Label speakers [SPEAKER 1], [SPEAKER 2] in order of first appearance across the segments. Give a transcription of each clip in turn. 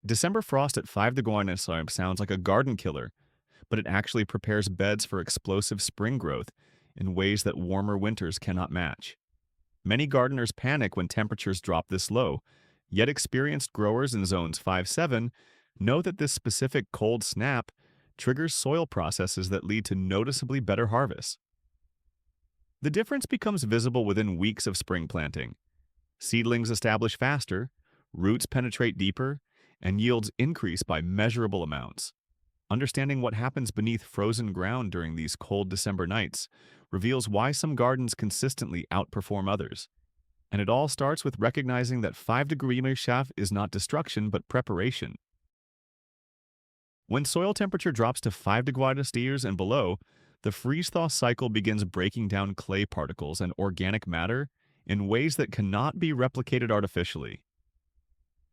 [SPEAKER 1] December frost at 5 degrees sounds like a garden killer, but it actually prepares beds for explosive spring growth in ways that warmer winters cannot match. Many gardeners panic when temperatures drop this low, yet experienced growers in zones 5-7 know that this specific cold snap triggers soil processes that lead to noticeably better harvests. The difference becomes visible within weeks of spring planting. Seedlings establish faster, roots penetrate deeper, and yields increase by measurable amounts. Understanding what happens beneath frozen ground during these cold December nights reveals why some gardens consistently outperform others. And it all starts with recognizing that 5-degree chaff is not destruction but preparation. When soil temperature drops to 5 degrees and below, the freeze-thaw cycle begins breaking down clay particles and organic matter in ways that cannot be replicated artificially.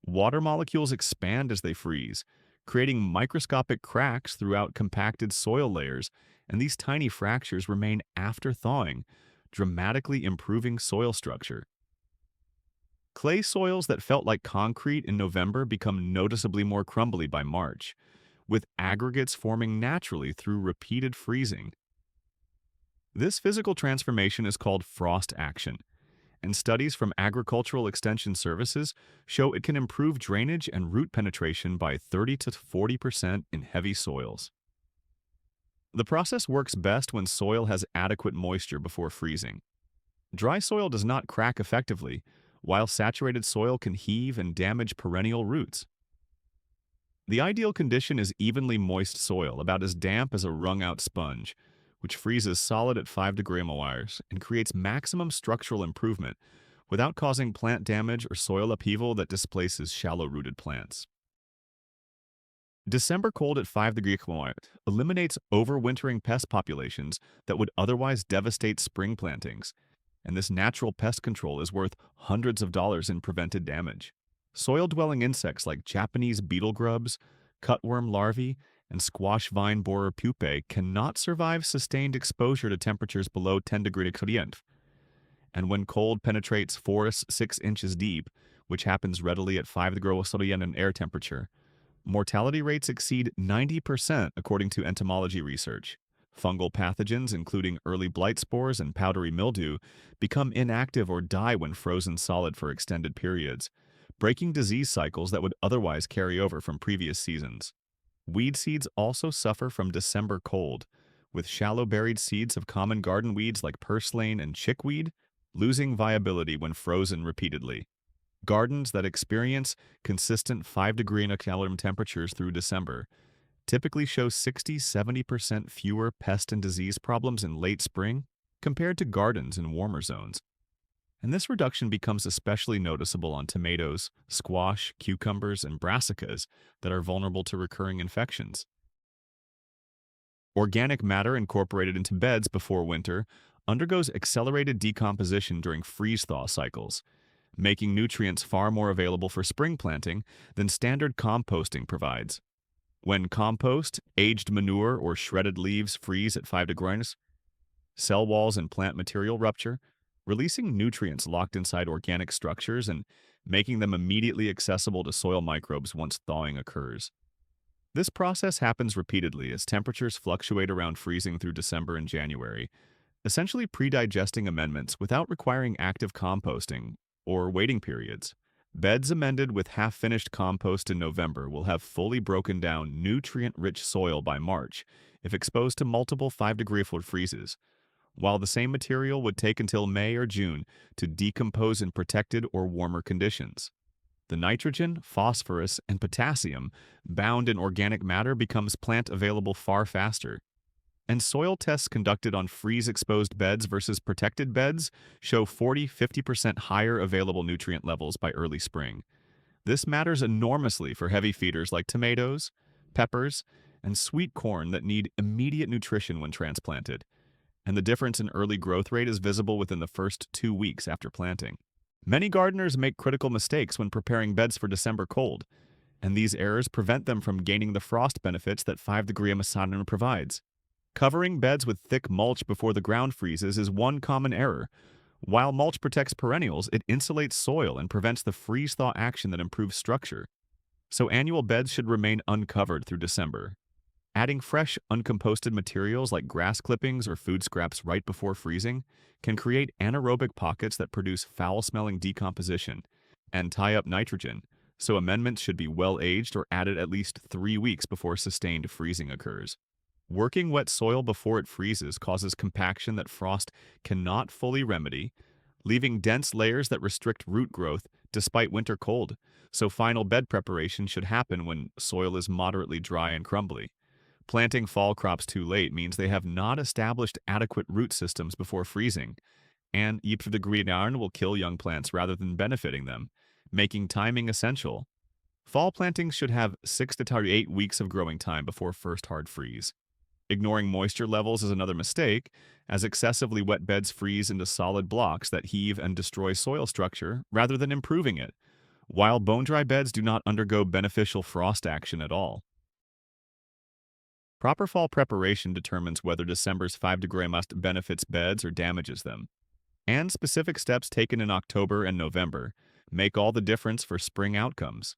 [SPEAKER 1] Water molecules expand as they freeze, creating microscopic cracks throughout compacted soil layers, and these tiny fractures remain after thawing, dramatically improving soil structure. Clay soils that felt like concrete in November become noticeably more crumbly by March, with aggregates forming naturally through repeated freezing. This physical transformation is called frost action, and studies from agricultural extension services show it can improve drainage and root penetration by 30 to 40% in heavy soils. The process works best when soil has adequate moisture before freezing. Dry soil does not crack effectively, while saturated soil can heave and damage perennial roots. The ideal condition is evenly moist soil, about as damp as a wrung-out sponge, which freezes solid at 5 degrees and creates maximum structural improvement without causing plant damage or soil upheaval that displaces shallow-rooted plants. December cold at 5 degrees eliminates overwintering pest populations that would otherwise devastate spring plantings, and this natural pest control is worth hundreds of dollars in prevented damage. Soil-dwelling insects like Japanese beetle grubs, cutworm larvae, and squash vine borer pupae cannot survive sustained exposure to temperatures below 10 degrees Celsius. And when cold penetrates forests 6 inches deep, which happens readily at 5 degrees Celsius in air temperature, mortality rates exceed 90% according to entomology research. Fungal pathogens, including early blight spores and powdery mildew, become inactive or die when frozen solid for extended periods, breaking disease cycles that would otherwise carry over from previous seasons. Weed seeds also suffer from December cold, with shallow-buried seeds of common garden weeds like purslane and chickweed losing viability when frozen repeatedly. Gardens that experience consistent 5-degree temperatures through December typically show 60–70% fewer pest and disease problems in late spring compared to gardens in warmer zones. And this reduction becomes especially noticeable on tomatoes, squash, cucumbers, and brassicas that are vulnerable to recurring infections. Organic matter incorporated into beds before winter undergoes accelerated decomposition during freeze-thaw cycles, making nutrients far more available for spring planting than standard composting provides. When compost, aged manure, or shredded leaves freeze at 5 degrees, cell walls and plant material rupture, releasing nutrients locked inside organic structures and making them immediately accessible to soil microbes once thawing occurs. This process happens repeatedly as temperatures fluctuate around freezing through December and January, essentially pre-digesting amendments without requiring active composting or waiting periods. Beds amended with half-finished compost in November will have fully broken down nutrient-rich soil by March if exposed to multiple 5-degree freezes, while the same material would take until May or June to decompose in protected or warmer conditions. The nitrogen, phosphorus, and potassium bound in organic matter becomes plant available far faster. And soil tests conducted on freeze-exposed beds versus protected beds show 40–50% higher available nutrient levels by early spring. This matters enormously for heavy feeders like tomatoes, peppers, and sweet corn that need immediate nutrition when transplanted. And the difference in early growth rate is visible within the first 2 weeks after planting. Many gardeners make critical mistakes when preparing beds for December cold, and these errors prevent them from gaining the frost benefits that 5-degree Masadan provides. Covering beds with thick mulch before the ground freezes is one common error. While mulch protects perennials, it insulates soil and prevents the freeze-thaw action that improves structure. so annual beds should remain uncovered through December. Adding fresh, uncomposted materials like grass clippings or food scraps right before freezing can create anaerobic pockets that produce foul-smelling decomposition and tie up nitrogen, so amendments should be well-aged or added at least 3 weeks before sustained freezing occurs. Working wet soil before it freezes causes compaction that frost cannot fully remedy, leaving dense layers that restrict root growth despite winter cold, so final bed preparation should happen when soil is moderately dry and crumbly. Planting fall crops too late means they have not established adequate root systems before freezing, and Ypres de Grignarn will kill young plants rather than benefiting them, making timing essential. Fall plantings should have 6 to 8 weeks of growing time before first hard freeze. Ignoring moisture levels is another mistake, as excessively wet beds freeze into solid blocks that heave and destroy soil structure rather than improving it, while bone-dry beds do not undergo beneficial frost action at all. Proper fall preparation determines whether December's 5-degree must benefits beds or damages them, and specific steps taken in October and November make all the difference for spring outcomes.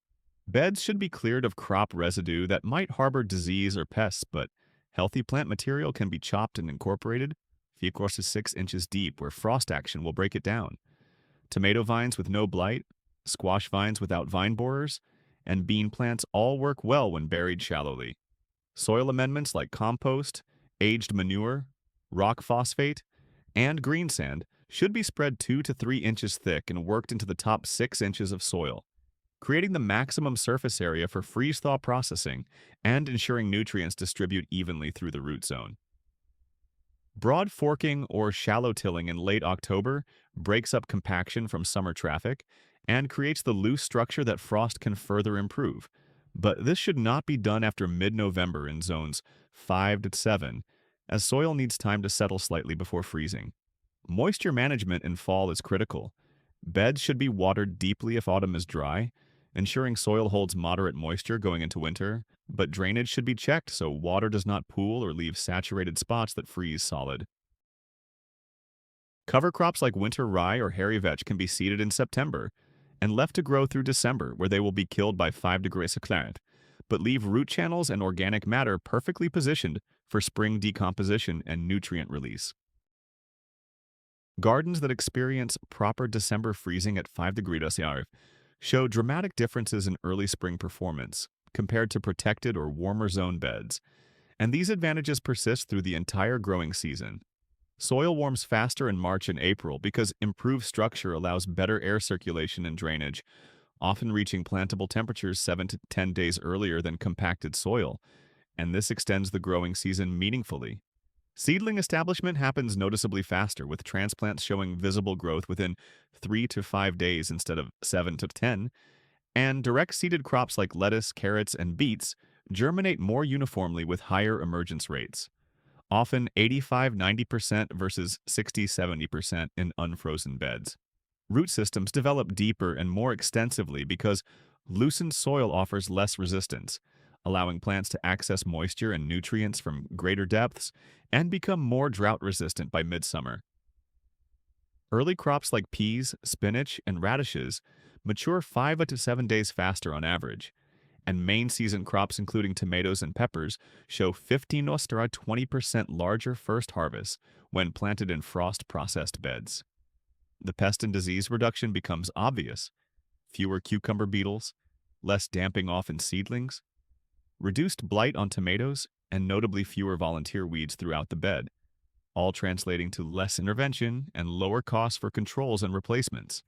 [SPEAKER 1] Beds should be cleared of crop residue that might harbor disease or pests, but healthy plant material can be chopped and incorporated 4 to 6 inches deep where frost action will break it down. Tomato vines with no blight, squash vines without vine borers, and bean plants all work well when buried shallowly. Soil amendments like compost, aged manure, rock phosphate, and green sand should be spread 2 to 3 inches thick and worked into the top 6 inches of soil, creating the maximum surface area for freeze-thaw processing and ensuring nutrients distribute evenly through the root zone. Broad forking or shallow tilling in late October breaks up compaction from summer traffic and creates the loose structure that frost can further improve. But this should not be done after mid-November in zones 5 to 7, as soil needs time to settle slightly before freezing. Moisture management in fall is critical. Beds should be watered deeply if autumn is dry, ensuring soil holds moderate moisture going into winter, but drainage should be checked so water does not pool or leave saturated spots that freeze solid. Cover crops like winter rye or hairy vetch can be seeded in September and left to grow through December, where they will be killed by 5-degree climate, but leave root channels and organic matter perfectly positioned for spring decomposition and nutrient release. Gardens that experience proper December freezing at 5-degree Celsius show dramatic differences in early spring performance compared to protected or warmer zone beds, and these advantages persist through the entire growing season. Soil warms faster in March and April because improved structure allows better air circulation and drainage, often reaching plantable temperatures 7 to 10 days earlier than compacted soil, and this extends the growing season meaningfully. Seedling establishment happens noticeably faster, with transplants showing visible growth within 3 to 5 days instead of 7 to 10, and direct-seeded crops like lettuce, carrots, and beets germinate more uniformly with higher emergence rates, often 85–90% versus 60–70% in unfrozen beds. Root systems develop deeper and more extensively because loosened soil offers less resistance, allowing plants to access moisture and nutrients from greater depths and become more drought-resistant by midsummer. Early crops like peas, spinach, and radishes mature 5 to 7 days faster on average, and main season crops including tomatoes and peppers show 15 to 20% larger first harvests when planted in frost-processed beds. The pest and disease reduction becomes obvious: fewer cucumber beetles, less damping off in seedlings, reduced blight on tomatoes, and notably fewer volunteer weeds throughout the bed, all translating to less intervention and lower costs for controls and replacements.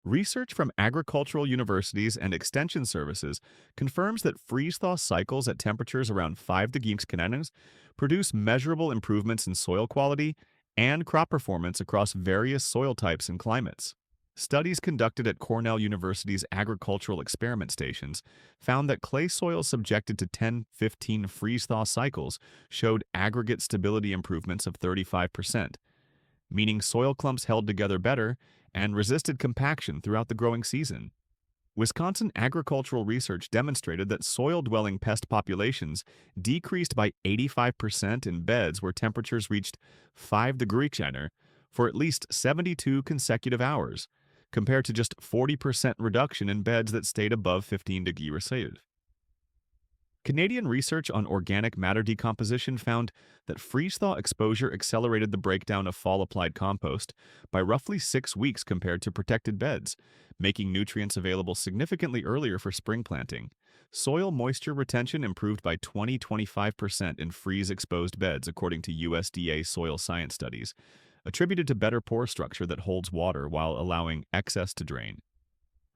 [SPEAKER 1] Research from agricultural universities and extension services confirms that freeze-thaw cycles at temperatures around 5 degrees Celsius produce measurable improvements in soil quality and crop performance across various soil types and climates. Studies conducted at Cornell University's agricultural experiment stations found that clay soils subjected to 10–15 freeze-thaw cycles showed aggregate stability improvements of 35%, meaning soil clumps held together better and resisted compaction throughout the growing season. Wisconsin agricultural research demonstrated that soil-dwelling pest populations decreased by 85% in beds where temperatures reached 5 degrees Celsius for at least 72 consecutive hours, compared to just 40% reduction in beds that stayed above 15 degrees Celsius. Canadian research on organic matter decomposition found that freeze-thaw exposure accelerated the breakdown of fall-applied compost by roughly 6 weeks compared to protected beds, making nutrients available significantly earlier for spring planting. Soil moisture retention improved by 20-25% in freeze-exposed beds, according to USDA soil science studies, attributed to better pore structure that holds water while allowing excess to drain.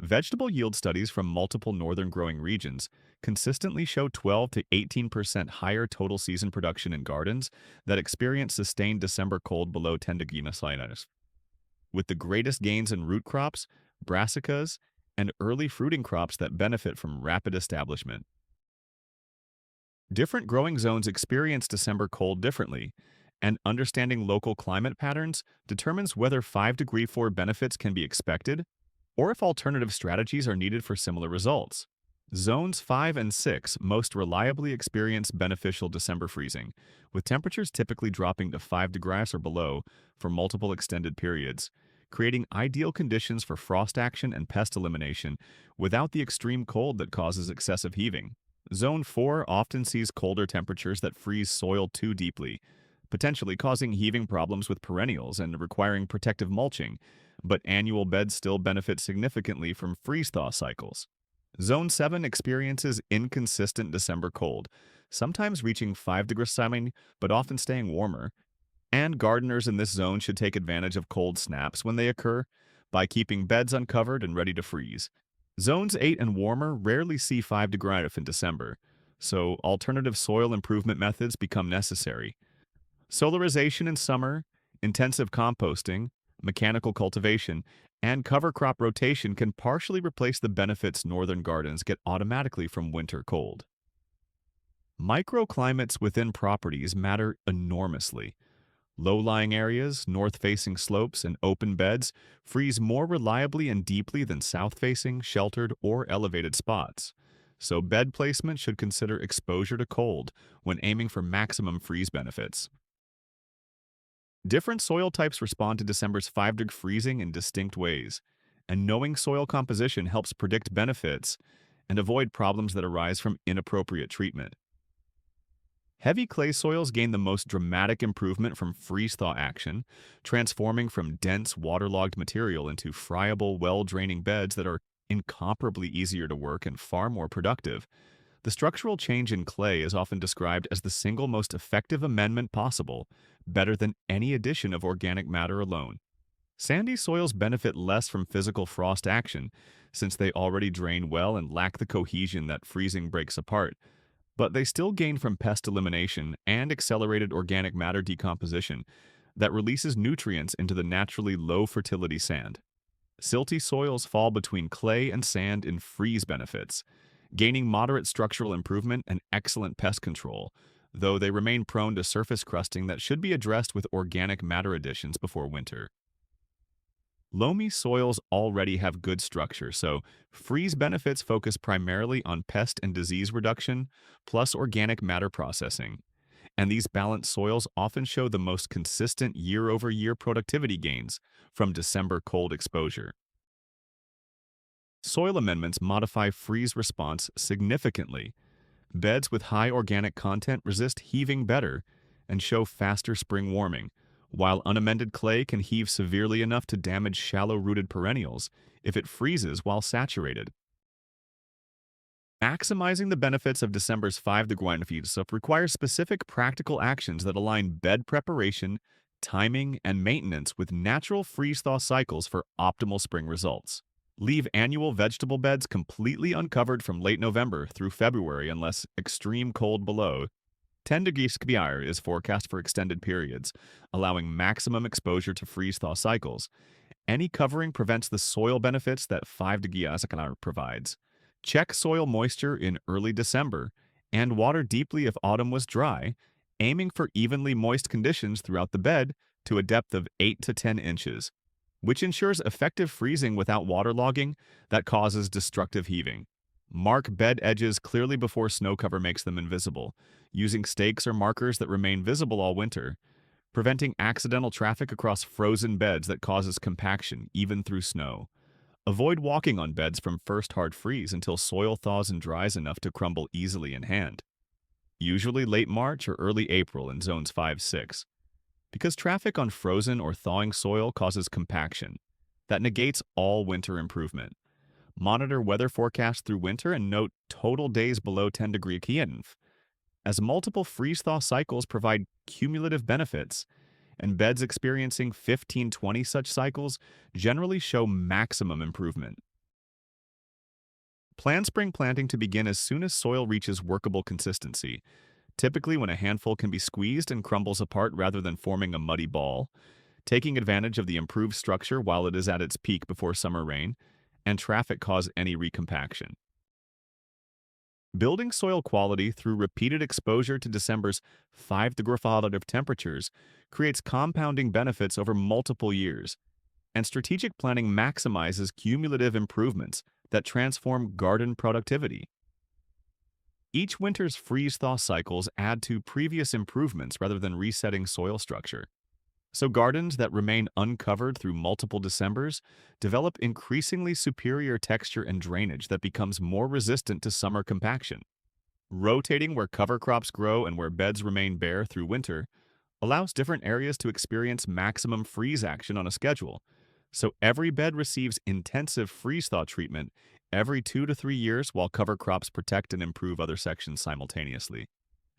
[SPEAKER 1] Vegetable yield studies from multiple northern growing regions consistently show 12 to 18% higher total season production in gardens that experience sustained December cold below 10 degrees Celsius, with the greatest gains in root crops, brassicas, and early fruiting crops that benefit from rapid establishment. Different growing zones experience December cold differently, and understanding local climate patterns determines whether 5-degree 4 benefits can be expected or if alternative strategies are needed for similar results. Zones 5 and 6 most reliably experience beneficial December freezing, with temperatures typically dropping to 5 degrees or below for multiple extended periods, creating ideal conditions for frost action and pest elimination without the extreme cold that causes excessive heaving. Zone 4 often sees colder temperatures that freeze soil too deeply, potentially causing heaving problems with perennials and requiring protective mulching, but annual beds still benefit significantly from freeze-thaw cycles. Zone 7 experiences inconsistent December cold, sometimes reaching 5 degrees Celsius but often staying warmer, and gardeners in this zone should take advantage of cold snaps when they occur by keeping beds uncovered and ready to freeze. Zones 8 and warmer rarely see 5 degrees in December, so alternative soil improvement methods become necessary. Solarization in summer, intensive composting, mechanical cultivation, and cover crop rotation can partially replace the benefits northern gardens get automatically from winter cold. Microclimates within properties matter enormously. Low-lying areas, north-facing slopes, and open beds freeze more reliably and deeply than south-facing, sheltered, or elevated spots. So bed placement should consider exposure to cold when aiming for maximum freeze benefits. Different soil types respond to December's 5-degree freezing in distinct ways, and knowing soil composition helps predict benefits and avoid problems that arise from inappropriate treatment. Heavy clay soils gain the most dramatic improvement from freeze-thaw action, transforming from dense, waterlogged material into friable, well-draining beds that are incomparably easier to work and far more productive. The structural change in clay is often described as the single most effective amendment possible, better than any addition of organic matter alone. Sandy soils benefit less from physical frost action, since they already drain well and lack the cohesion that freezing breaks apart, but they still gain from pest elimination and accelerated organic matter decomposition that releases nutrients into the naturally low-fertility sand. Silty soils fall between clay and sand in freeze benefits, gaining moderate structural improvement and excellent pest control, though they remain prone to surface crusting that should be addressed with organic matter additions before winter. Loamy soils already have good structure, so freeze benefits focus primarily on pest and disease reduction, plus organic matter processing. And these balanced soils often show the most consistent year-over-year productivity gains from December cold exposure. Soil amendments modify freeze response significantly. Beds with high organic content resist heaving better and show faster spring warming, while unamended clay can heave severely enough to damage shallow-rooted perennials if it freezes while saturated. Maximizing the benefits of December's 5-degree freeze requires specific practical actions that align bed preparation, timing, and maintenance with natural freeze-thaw cycles for optimal spring results. Leave annual vegetable beds completely uncovered from late November through February unless extreme cold below 10 degrees Celsius is forecast for extended periods, allowing maximum exposure to freeze-thaw cycles. Any covering prevents the soil benefits that 5 degrees Celsius provides. Check soil moisture in early December and water deeply if autumn was dry, aiming for evenly moist conditions throughout the bed to a depth of 8 to 10 inches, which ensures effective freezing without waterlogging that causes destructive heaving. Mark bed edges clearly before snow cover makes them invisible, using stakes or markers that remain visible all winter, preventing accidental traffic across frozen beds that causes compaction even through snow. Avoid walking on beds from first hard freeze until soil thaws and dries enough to crumble easily in hand, usually late March or early April in zones 5-6. Because traffic on frozen or thawing soil causes compaction. That negates all winter improvement. Monitor weather forecasts through winter and note total days below 10-degree Kiev, as multiple freeze-thaw cycles provide cumulative benefits, and beds experiencing 15-20 such cycles generally show maximum improvement. Plan spring planting to begin as soon as soil reaches workable consistency, typically when a handful can be squeezed and crumbles apart rather than forming a muddy ball, taking advantage of the improved structure while it is at its peak before summer rain, and traffic cause any recompaction. Building soil quality through repeated exposure to December's 5-degree relative temperatures creates compounding benefits over multiple years, and strategic planning maximizes cumulative improvements that transform garden productivity. Each winter's freeze-thaw cycles add to previous improvements rather than resetting soil structure. So gardens that remain uncovered through multiple Decembers develop increasingly superior texture and drainage that becomes more resistant to summer compaction. Rotating where cover crops grow and where beds remain bare through winter allows different areas to experience maximum freeze action on a schedule. So every bed receives intensive freeze-thaw treatment every 2 to 3 years while cover crops protect and improve other sections simultaneously.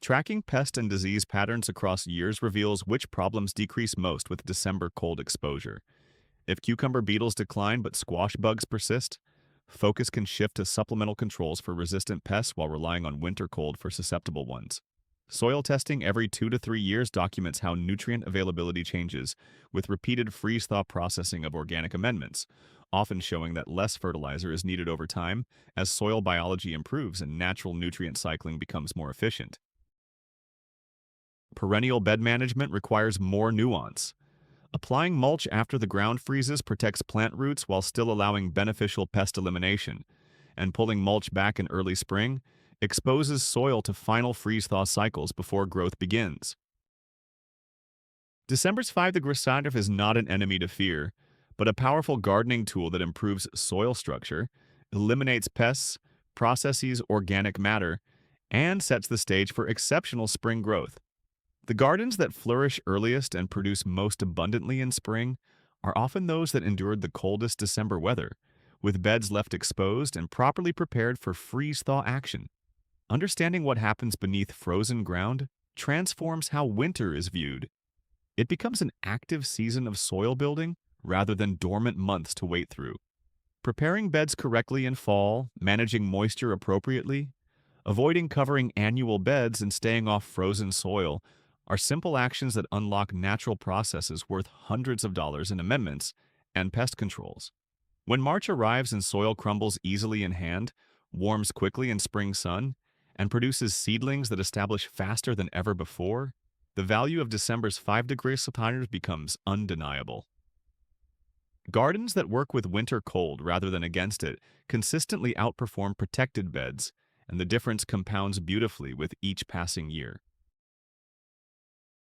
[SPEAKER 1] Tracking pest and disease patterns across years reveals which problems decrease most with December cold exposure. If cucumber beetles decline but squash bugs persist, focus can shift to supplemental controls for resistant pests while relying on winter cold for susceptible ones. Soil testing every 2 to 3 years documents how nutrient availability changes, with repeated freeze-thaw processing of organic amendments, often showing that less fertilizer is needed over time as soil biology improves and natural nutrient cycling becomes more efficient. Perennial bed management requires more nuance. Applying mulch after the ground freezes protects plant roots while still allowing beneficial pest elimination, and pulling mulch back in early spring exposes soil to final freeze-thaw cycles before growth begins. December's 5-degree relative is not an enemy to fear, but a powerful gardening tool that improves soil structure, eliminates pests, processes organic matter, and sets the stage for exceptional spring growth. The gardens that flourish earliest and produce most abundantly in spring are often those that endured the coldest December weather, with beds left exposed and properly prepared for freeze-thaw action. Understanding what happens beneath frozen ground transforms how winter is viewed. It becomes an active season of soil building rather than dormant months to wait through. Preparing beds correctly in fall, managing moisture appropriately, avoiding covering annual beds, and staying off frozen soil are simple actions that unlock natural processes worth hundreds of dollars in amendments and pest controls. When March arrives and soil crumbles easily in hand, warms quickly in spring sun, and produces seedlings that establish faster than ever before, the value of December's 5-degree relative becomes undeniable. Gardens that work with winter cold rather than against it consistently outperform protected beds, and the difference compounds beautifully with each passing year.